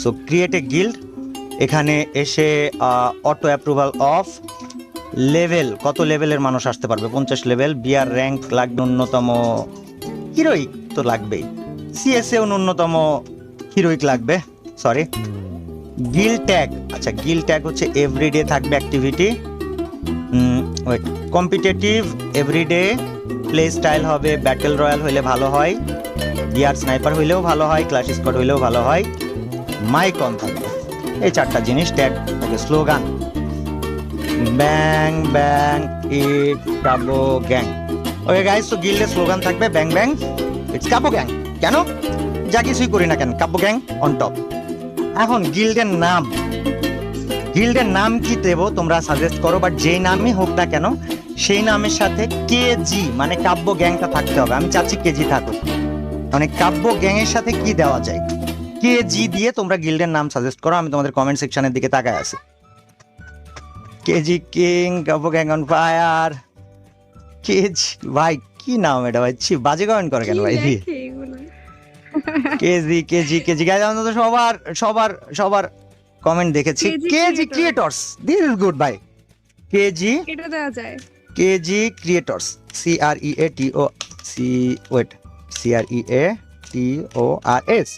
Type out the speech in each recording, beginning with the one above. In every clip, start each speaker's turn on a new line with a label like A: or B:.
A: So create a guild, এখানে এসে auto approval of, level কত লেভেলের মানুষ আসতে পারবে, 50 লেভেল, বিআর র্যাঙ্ক লাগবে ন্যূনতম, হিরোইক তো লাগবেই, সিএসএও ন্যূনতম হিরোইক লাগবে, সরি। গিল ট্যাগ, আচ্ছা গিল ট্যাগ হচ্ছে এভরিডে থাকবে activity, wait, competitive everyday, play style হবে ব্যাটেল রয়্যাল হইলে ভালো হয়, বিআর স্নাইপার হইলেও ভালো হয়, ক্লাস স্কোয়াড হইলেও ভালো হয়, মাইক অন থাকবে, এই 4টা জিনিস ট্যাগ। ওকে, স্লোগান ব্যাং ব্যাং ইট কাবো গ্যাং। ওকে গাইস, তো গিল্ডের স্লোগান থাকবে ব্যাং ব্যাং ইটস কাবো গ্যাং। কেন? যা কিছুই করি না কেন, কাব্য গ্যাং অন টপ। এখন গিল্ডের নাম, গিল্ডের নাম কি দেবো তোমরা সাজেস্ট করো, বাট যেই নামই হোক না কেন সেই নামের সাথে কেজি মানে কাব্য গ্যাংটা থাকতে হবে। আমি চাচ্ছি কেজি থাকুক, মানে কাব্য গ্যাংয়ের সাথে কি দেওয়া যায়, কেজি দিয়ে তোমরা গিল্ডের নাম সাজেস্ট করো। আমি তোমাদের কমেন্ট সেকশনের দিকে তাকায় আছি। KG king, Kabya gang on fire, KG, ভাই কি নাম এটা ভাই, ছি বাজে কমেন্ট করে কেন ভাই। কেজি কেজি কেজি গাইজ, আমরা তো সবার সবার সবার কমেন্ট দেখেছি। KG creators, this is good ভাই। কেজি,
B: এটা দেওয়া যায়,
A: KG creators, CREATO C, wait, CREATORS,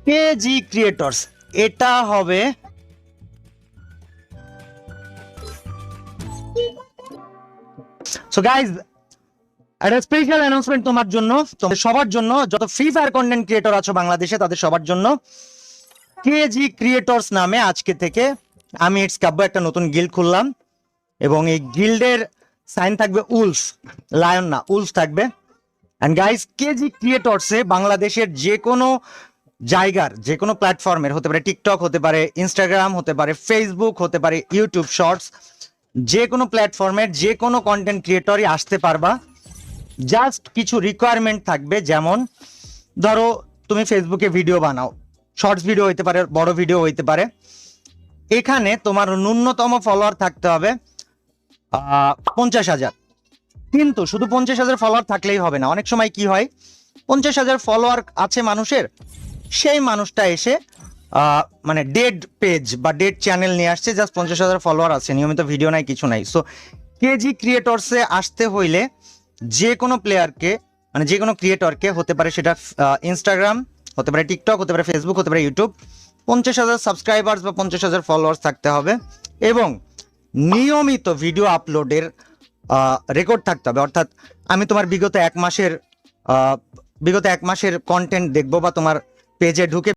A: KG creators, এটা হবে সো গাইজ একটা স্পেশাল অ্যানাউন্সমেন্ট তোমার জন্য, তোমাদের সবার জন্য, যত ফ্রি ফায়ার কন্টেন্ট ক্রিয়েটর আছো বাংলাদেশে তাদের সবার জন্য। কেজি ক্রিয়েটরস নামে আজকে থেকে আমি ইটস কাব্য একটা নতুন গিল্ড খুললাম, এবং এই গিল্ডের সাইন থাকবে উলস, লায়ন না, উলস থাকবে। এন্ড গাইস, কেজি ক্রিয়েটরসে বাংলাদেশের যে কোনো জায়গার, যে কোনো প্ল্যাটফর্মের, হতে পারে টিকটক, হতে পারে ইনস্টাগ্রাম, হতে পারে ফেসবুক, হতে পারে ইউটিউব শর্টস, যে কোনো প্ল্যাটফর্মের যে কোনো কন্টেন্ট ক্রিয়েটরই আসতে পারবা। জাস্ট কিছু রিকোয়ারমেন্ট থাকবে, যেমন ধরো তুমি ফেসবুকে ভিডিও বানাও, শর্টস ভিডিও হইতে পারে, বড় ভিডিও হইতে পারে, এখানে তোমার ন্যূনতম ফলোয়ার থাকতে হবে 50,000। কিন্তু শুধু 50,000 ফলোয়ার থাকলেই হবে না, অনেক সময় কি হয় 50,000 ফলোয়ার আছে মানুষের, সেই মানুষটা এসে মানে ডেড পেজ বা ডেড চ্যানেল নিয়ে আসছে, জাস্ট 50,000 ফলোয়ার আছে, নিয়মিত ভিডিও নাই, কিছু নাই। সো কেজি ক্রিয়েটরসে আসতে হইলে যে কোনো প্লেয়ারকে, মানে যে কোনো ক্রিয়েটরকে, হতে পারে সেটা ইনস্টাগ্রাম, হতে পারে টিকটক, হতে পারে ফেসবুক, হতে পারে ইউটিউব, 50,000 সাবস্ক্রাইবার্স বা 50,000 ফলোয়ার্স থাকতে হবে, এবং নিয়মিত ভিডিও আপলোডের রেকর্ড থাকতে হবে। অর্থাৎ আমি তোমার বিগত এক মাসের কন্টেন্ট দেখবো, বা তোমার পেজে ঢুকে